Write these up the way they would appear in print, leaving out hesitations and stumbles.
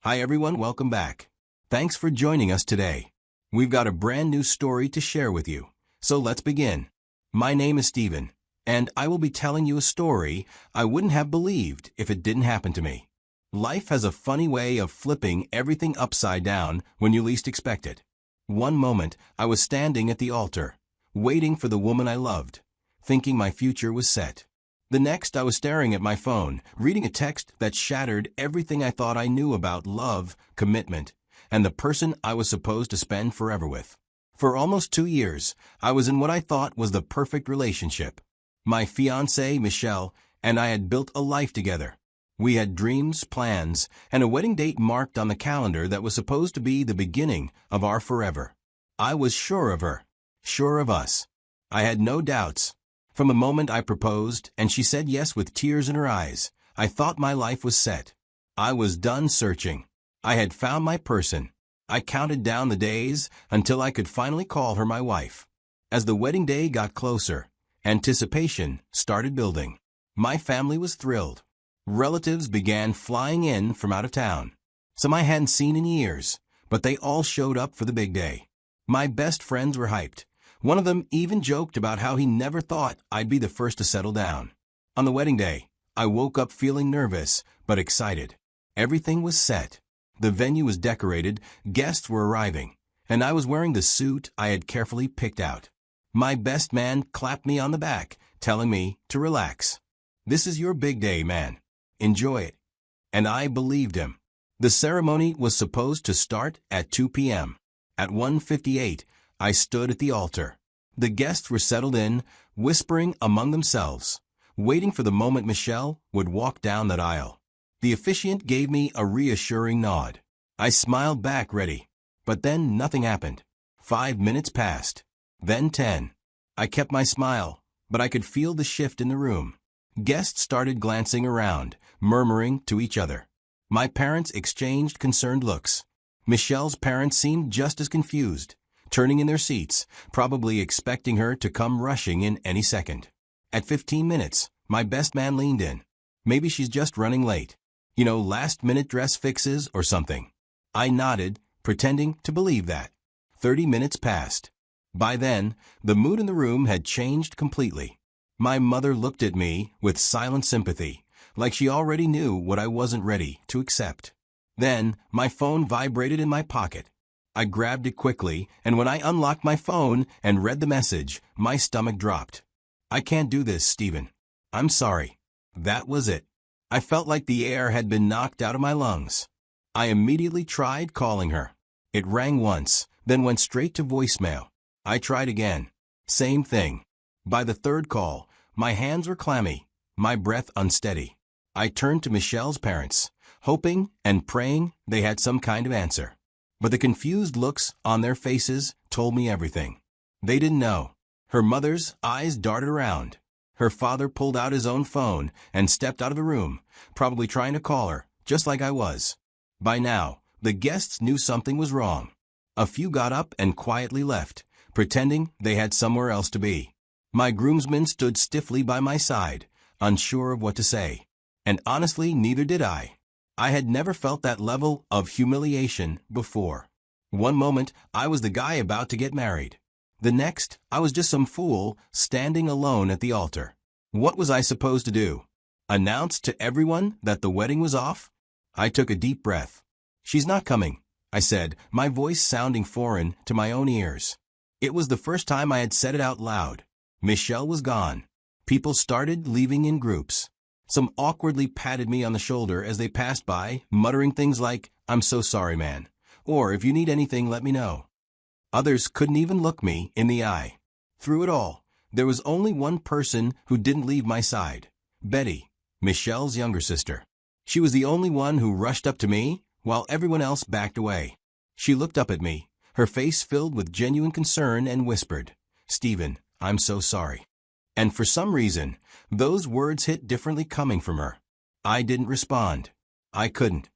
Hi everyone, welcome back. Thanks for joining us today. We've got a brand new story to share with you, so let's begin. My name is Steven, and I will be telling you a story I wouldn't have believed if it didn't happen to me. Life has a funny way of flipping everything upside down when you least expect it. One moment, I was standing at the altar, waiting for the woman I loved, thinking my future was set. The next, I was staring at my phone, reading a text that shattered everything I thought I knew about love, commitment, and the person I was supposed to spend forever with. For almost 2 years, I was in what I thought was the perfect relationship. My fiancée, Michelle, and I had built a life together. We had dreams, plans, and a wedding date marked on the calendar that was supposed to be the beginning of our forever. I was sure of her, sure of us. I had no doubts. From the moment I proposed and she said yes with tears in her eyes, I thought my life was set. I was done searching. I had found my person. I counted down the days until I could finally call her my wife. As the wedding day got closer, anticipation started building. My family was thrilled. Relatives began flying in from out of town. Some I hadn't seen in years, but they all showed up for the big day. My best friends were hyped. One of them even joked about how he never thought I'd be the first to settle down. On the wedding day, I woke up feeling nervous, but excited. Everything was set. The venue was decorated, guests were arriving, and I was wearing the suit I had carefully picked out. My best man clapped me on the back, telling me to relax. "This is your big day, man. Enjoy it." And I believed him. The ceremony was supposed to start at 2 p.m. At 1:58, I stood at the altar. The guests were settled in, whispering among themselves, waiting for the moment Michelle would walk down that aisle. The officiant gave me a reassuring nod. I smiled back ready. But then nothing happened. 5 minutes passed. Then 10. I kept my smile, but I could feel the shift in the room. Guests started glancing around, murmuring to each other. My parents exchanged concerned looks. Michelle's parents seemed just as confused, turning in their seats, probably expecting her to come rushing in any second. At 15 minutes, my best man leaned in. "Maybe she's just running late. Last-minute dress fixes or something." I nodded, pretending to believe that. 30 minutes passed. By then, the mood in the room had changed completely. My mother looked at me with silent sympathy, like she already knew what I wasn't ready to accept. Then, my phone vibrated in my pocket. I grabbed it quickly, and when I unlocked my phone and read the message, my stomach dropped. "I can't do this, Steven. I'm sorry." That was it. I felt like the air had been knocked out of my lungs. I immediately tried calling her. It rang once, then went straight to voicemail. I tried again. Same thing. By the third call, my hands were clammy, my breath unsteady. I turned to Michelle's parents, hoping and praying they had some kind of answer. But the confused looks on their faces told me everything. They didn't know. Her mother's eyes darted around. Her father pulled out his own phone and stepped out of the room, probably trying to call her, just like I was. By now, the guests knew something was wrong. A few got up and quietly left, pretending they had somewhere else to be. My groomsmen stood stiffly by my side, unsure of what to say. And honestly, neither did I. I had never felt that level of humiliation before. One moment, I was the guy about to get married. The next, I was just some fool standing alone at the altar. What was I supposed to do? Announce to everyone that the wedding was off? I took a deep breath. "She's not coming," I said, my voice sounding foreign to my own ears. It was the first time I had said it out loud. Michelle was gone. People started leaving in groups. Some awkwardly patted me on the shoulder as they passed by, muttering things like, "I'm so sorry, man," or "If you need anything, let me know." Others couldn't even look me in the eye. Through it all, there was only one person who didn't leave my side. Betty, Michelle's younger sister. She was the only one who rushed up to me, while everyone else backed away. She looked up at me, her face filled with genuine concern, and whispered, "Steven, I'm so sorry." And for some reason, those words hit differently coming from her. I didn't respond. I couldn't.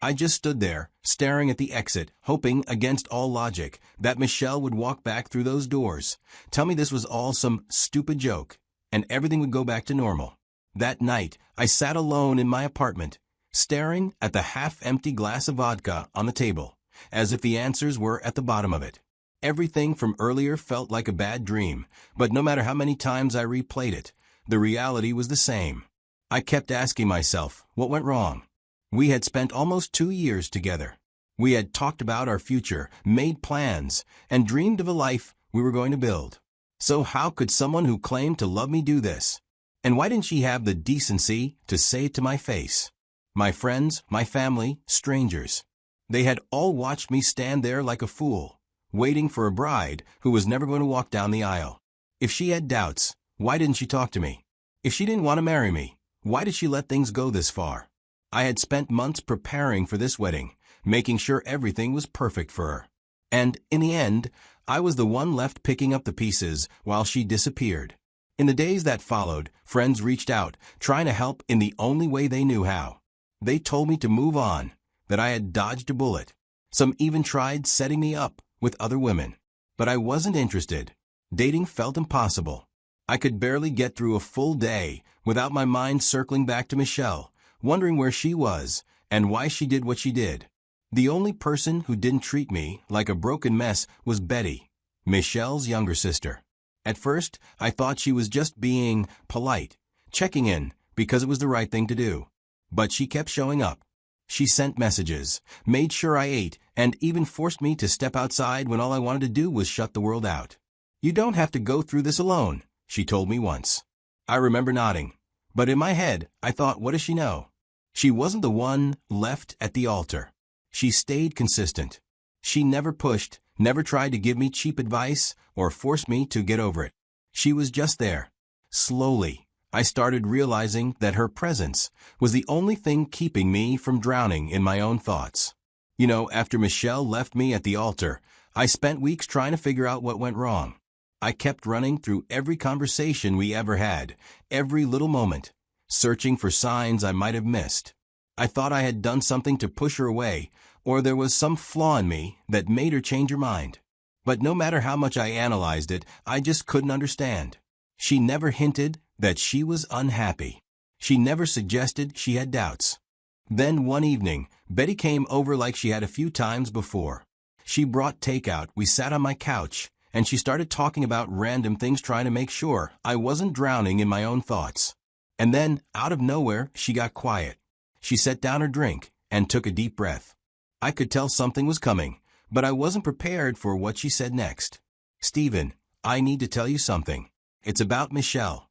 I just stood there, staring at the exit, hoping against all logic that Michelle would walk back through those doors, tell me this was all some stupid joke, and everything would go back to normal. That night, I sat alone in my apartment, staring at the half-empty glass of vodka on the table, as if the answers were at the bottom of it. Everything from earlier felt like a bad dream, but no matter how many times I replayed it, the reality was the same. I kept asking myself, what went wrong? We had spent almost 2 years together. We had talked about our future, made plans, and dreamed of a life we were going to build. So how could someone who claimed to love me do this? And why didn't she have the decency to say it to my face? My friends, my family, strangers. They had all watched me stand there like a fool, waiting for a bride who was never going to walk down the aisle. If she had doubts, why didn't she talk to me? If she didn't want to marry me, why did she let things go this far? I had spent months preparing for this wedding, making sure everything was perfect for her. And, in the end, I was the one left picking up the pieces while she disappeared. In the days that followed, friends reached out, trying to help in the only way they knew how. They told me to move on, that I had dodged a bullet. Some even tried setting me up with other women. But I wasn't interested. Dating felt impossible. I could barely get through a full day without my mind circling back to Michelle, wondering where she was and why she did what she did. The only person who didn't treat me like a broken mess was Betty, Michelle's younger sister. At first, I thought she was just being polite, checking in because it was the right thing to do. But she kept showing up. She sent messages, made sure I ate, and even forced me to step outside when all I wanted to do was shut the world out. "You don't have to go through this alone," she told me once. I remember nodding, but in my head, I thought, what does she know? She wasn't the one left at the altar. She stayed consistent. She never pushed, never tried to give me cheap advice or force me to get over it. She was just there. Slowly, I started realizing that her presence was the only thing keeping me from drowning in my own thoughts. After Michelle left me at the altar, I spent weeks trying to figure out what went wrong. I kept running through every conversation we ever had, every little moment, searching for signs I might have missed. I thought I had done something to push her away, or there was some flaw in me that made her change her mind. But no matter how much I analyzed it, I just couldn't understand. She never hinted that she was unhappy. She never suggested she had doubts. Then one evening, Betty came over like she had a few times before. She brought takeout, we sat on my couch, and she started talking about random things, trying to make sure I wasn't drowning in my own thoughts. And then, out of nowhere, she got quiet. She set down her drink and took a deep breath. I could tell something was coming, but I wasn't prepared for what she said next. "Stephen, I need to tell you something. It's about Michelle."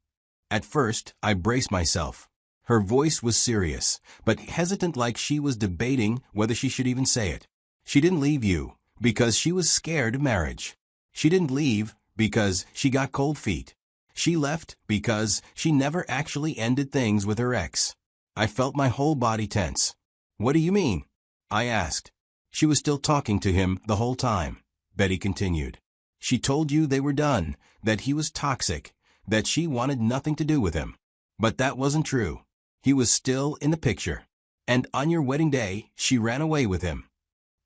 At first, I braced myself. Her voice was serious, but hesitant, like she was debating whether she should even say it. "She didn't leave you because she was scared of marriage. She didn't leave because she got cold feet. She left because she never actually ended things with her ex." I felt my whole body tense. "What do you mean?" I asked. "She was still talking to him the whole time," Betty continued. "She told you they were done, that he was toxic, that she wanted nothing to do with him. But that wasn't true. He was still in the picture. And on your wedding day, she ran away with him."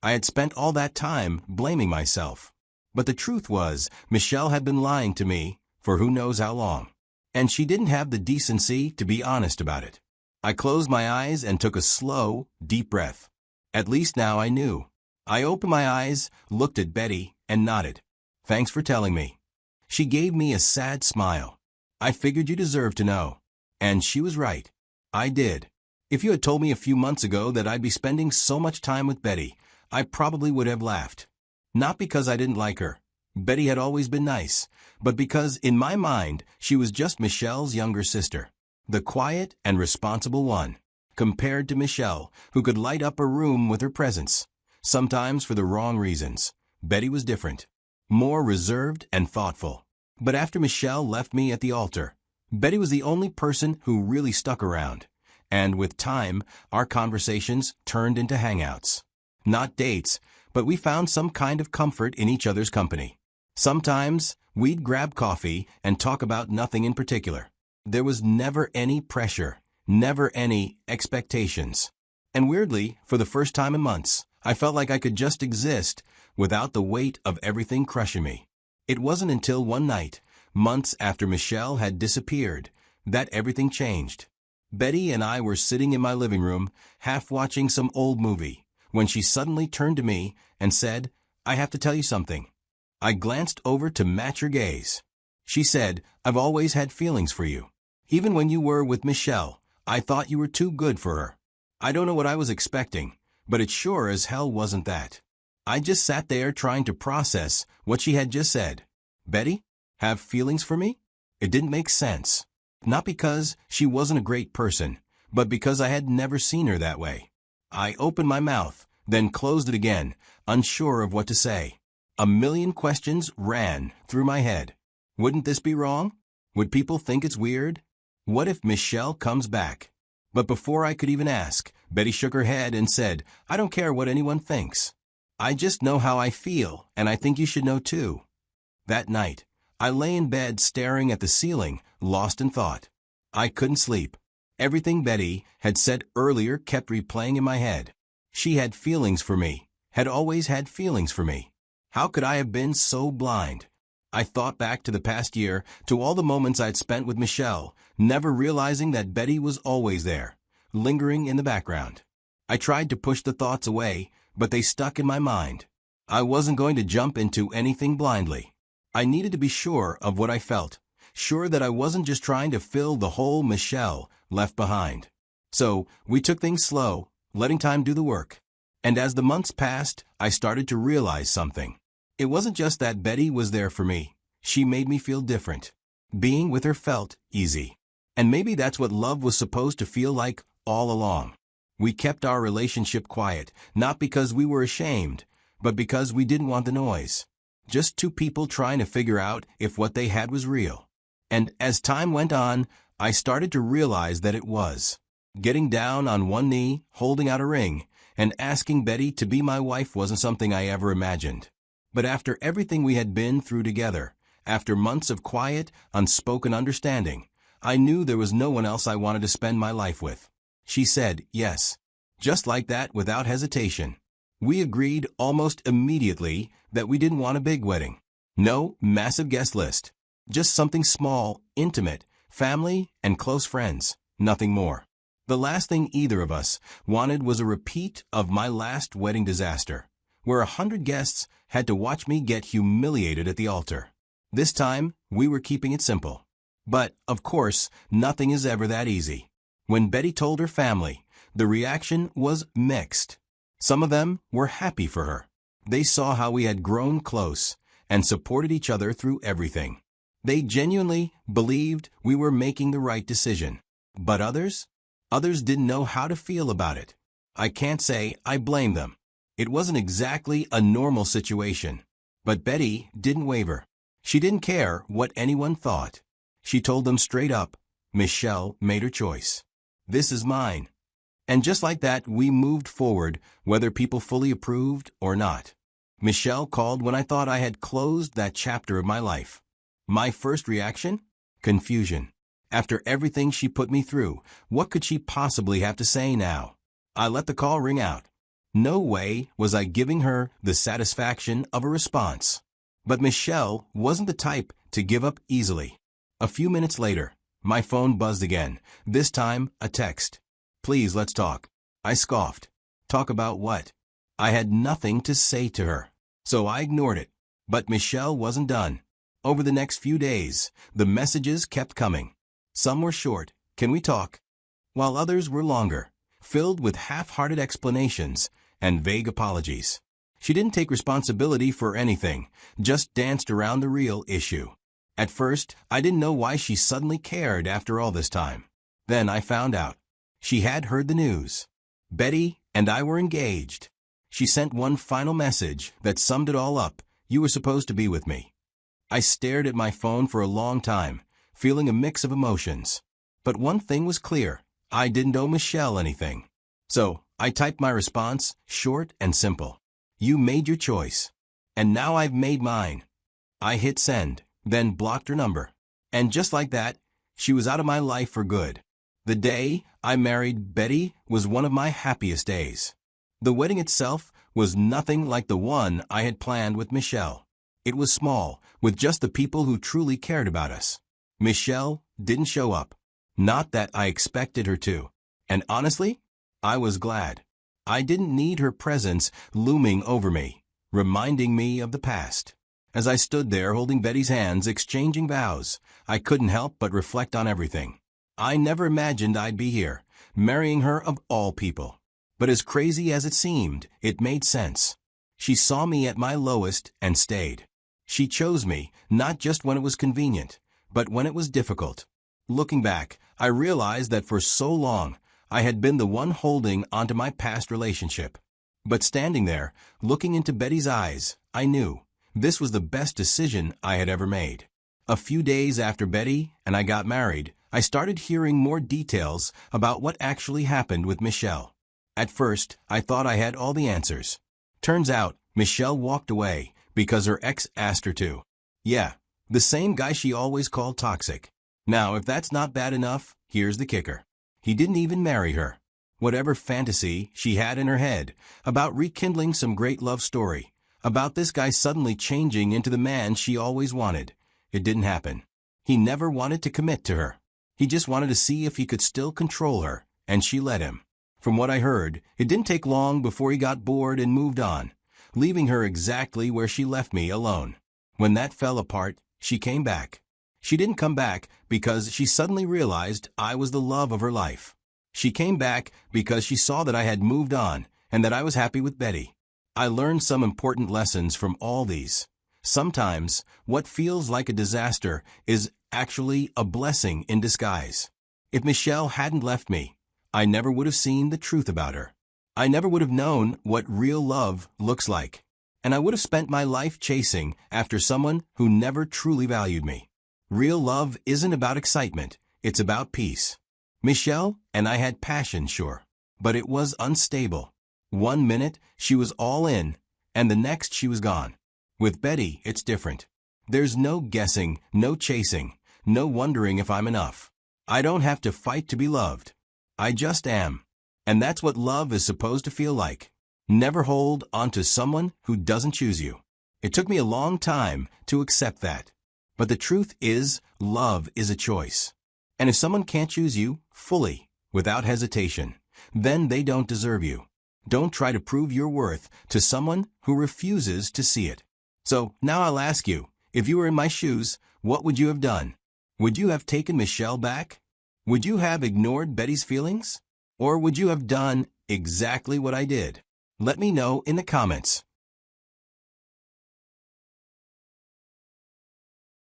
I had spent all that time blaming myself. But the truth was, Michelle had been lying to me for who knows how long. And she didn't have the decency to be honest about it. I closed my eyes and took a slow, deep breath. At least now I knew. I opened my eyes, looked at Betty, and nodded. "Thanks for telling me." She gave me a sad smile. "I figured you deserved to know." And she was right. I did. If you had told me a few months ago that I'd be spending so much time with Betty, I probably would have laughed. Not because I didn't like her. Betty had always been nice, but because, in my mind, she was just Michelle's younger sister. The quiet and responsible one, compared to Michelle, who could light up a room with her presence. Sometimes for the wrong reasons. Betty was different. More reserved and thoughtful. But after Michelle left me at the altar, Betty was the only person who really stuck around. And with time, our conversations turned into hangouts. Not dates, but we found some kind of comfort in each other's company. Sometimes, we'd grab coffee and talk about nothing in particular. There was never any pressure, never any expectations. And weirdly, for the first time in months, I felt like I could just exist without the weight of everything crushing me. It wasn't until one night, months after Michelle had disappeared, that everything changed. Betty and I were sitting in my living room, half watching some old movie, when she suddenly turned to me and said, "I have to tell you something." I glanced over to match her gaze. She said, "I've always had feelings for you. Even when you were with Michelle, I thought you were too good for her." I don't know what I was expecting, but it sure as hell wasn't that. I just sat there trying to process what she had just said. Betty? Have feelings for me? It didn't make sense. Not because she wasn't a great person, but because I had never seen her that way. I opened my mouth, then closed it again, unsure of what to say. A million questions ran through my head. Wouldn't this be wrong? Would people think it's weird? What if Michelle comes back? But before I could even ask, Betty shook her head and said, "I don't care what anyone thinks. I just know how I feel, and I think you should know too." That night, I lay in bed staring at the ceiling, lost in thought. I couldn't sleep. Everything Betty had said earlier kept replaying in my head. She had feelings for me, had always had feelings for me. How could I have been so blind? I thought back to the past year, to all the moments I'd spent with Michelle, never realizing that Betty was always there, lingering in the background. I tried to push the thoughts away, but they stuck in my mind. I wasn't going to jump into anything blindly. I needed to be sure of what I felt, sure that I wasn't just trying to fill the hole Michelle left behind. So, we took things slow, letting time do the work. And as the months passed, I started to realize something. It wasn't just that Betty was there for me. She made me feel different. Being with her felt easy. And maybe that's what love was supposed to feel like all along. We kept our relationship quiet, not because we were ashamed, but because we didn't want the noise. Just two people trying to figure out if what they had was real. And as time went on, I started to realize that it was. Getting down on one knee, holding out a ring, and asking Betty to be my wife wasn't something I ever imagined. But after everything we had been through together, after months of quiet, unspoken understanding, I knew there was no one else I wanted to spend my life with. She said yes. Just like that, without hesitation. We agreed almost immediately that we didn't want a big wedding. No massive guest list. Just something small, intimate, family and close friends, nothing more. The last thing either of us wanted was a repeat of my last wedding disaster, where 100 guests had to watch me get humiliated at the altar. This time, we were keeping it simple. But, of course, nothing is ever that easy. When Betty told her family, the reaction was mixed. Some of them were happy for her. They saw how we had grown close and supported each other through everything. They genuinely believed we were making the right decision. But others didn't know how to feel about it. I can't say I blame them. It wasn't exactly a normal situation. But Betty didn't waver. She didn't care what anyone thought. She told them straight up, Michelle made her choice. This is mine. And just like that, we moved forward, whether people fully approved or not. Michelle called when I thought I had closed that chapter of my life. My first reaction? Confusion. After everything she put me through, what could she possibly have to say now? I let the call ring out. No way was I giving her the satisfaction of a response. But Michelle wasn't the type to give up easily. A few minutes later, my phone buzzed again, this time a text. "Please, let's talk." I scoffed. Talk about what? I had nothing to say to her, so I ignored it. But Michelle wasn't done. Over the next few days, the messages kept coming. Some were short, "Can we talk?" while others were longer, filled with half-hearted explanations and vague apologies. She didn't take responsibility for anything, just danced around the real issue. At first, I didn't know why she suddenly cared after all this time. Then I found out. She had heard the news. Betty and I were engaged. She sent one final message that summed it all up. "You were supposed to be with me." I stared at my phone for a long time, feeling a mix of emotions. But one thing was clear. I didn't owe Michelle anything. So, I typed my response, short and simple. "You made your choice. And now I've made mine." I hit send, then blocked her number. And just like that, she was out of my life for good. The day I married Betty was one of my happiest days. The wedding itself was nothing like the one I had planned with Michelle. It was small, with just the people who truly cared about us. Michelle didn't show up. Not that I expected her to. And honestly, I was glad. I didn't need her presence looming over me, reminding me of the past. As I stood there holding Betty's hands, exchanging vows, I couldn't help but reflect on everything. I never imagined I'd be here, marrying her of all people. But as crazy as it seemed, it made sense. She saw me at my lowest and stayed. She chose me, not just when it was convenient, but when it was difficult. Looking back, I realized that for so long, I had been the one holding onto my past relationship. But standing there, looking into Betty's eyes, I knew this was the best decision I had ever made. A few days after Betty and I got married, I started hearing more details about what actually happened with Michelle. At first, I thought I had all the answers. Turns out, Michelle walked away because her ex asked her to. Yeah, the same guy she always called toxic. Now, if that's not bad enough, here's the kicker. He didn't even marry her. Whatever fantasy she had in her head about rekindling some great love story, about this guy suddenly changing into the man she always wanted, it didn't happen. He never wanted to commit to her. He just wanted to see if he could still control her, and she let him. From what I heard, it didn't take long before he got bored and moved on, leaving her exactly where she left me alone. When that fell apart, she came back. She didn't come back because she suddenly realized I was the love of her life. She came back because she saw that I had moved on and that I was happy with Betty. I learned some important lessons from all these. Sometimes, what feels like a disaster is actually a blessing in disguise. If Michelle hadn't left me, I never would have seen the truth about her. I never would have known what real love looks like. And I would have spent my life chasing after someone who never truly valued me. Real love isn't about excitement, it's about peace. Michelle and I had passion, sure, but it was unstable. One minute, she was all in, and the next she was gone. With Betty, it's different. There's no guessing, no chasing, no wondering if I'm enough. I don't have to fight to be loved. I just am. And that's what love is supposed to feel like. Never hold onto someone who doesn't choose you. It took me a long time to accept that. But the truth is, love is a choice. And if someone can't choose you fully, without hesitation, then they don't deserve you. Don't try to prove your worth to someone who refuses to see it. So now I'll ask you, if you were in my shoes, what would you have done? Would you have taken Michelle back? Would you have ignored Betty's feelings? Or would you have done exactly what I did? Let me know in the comments.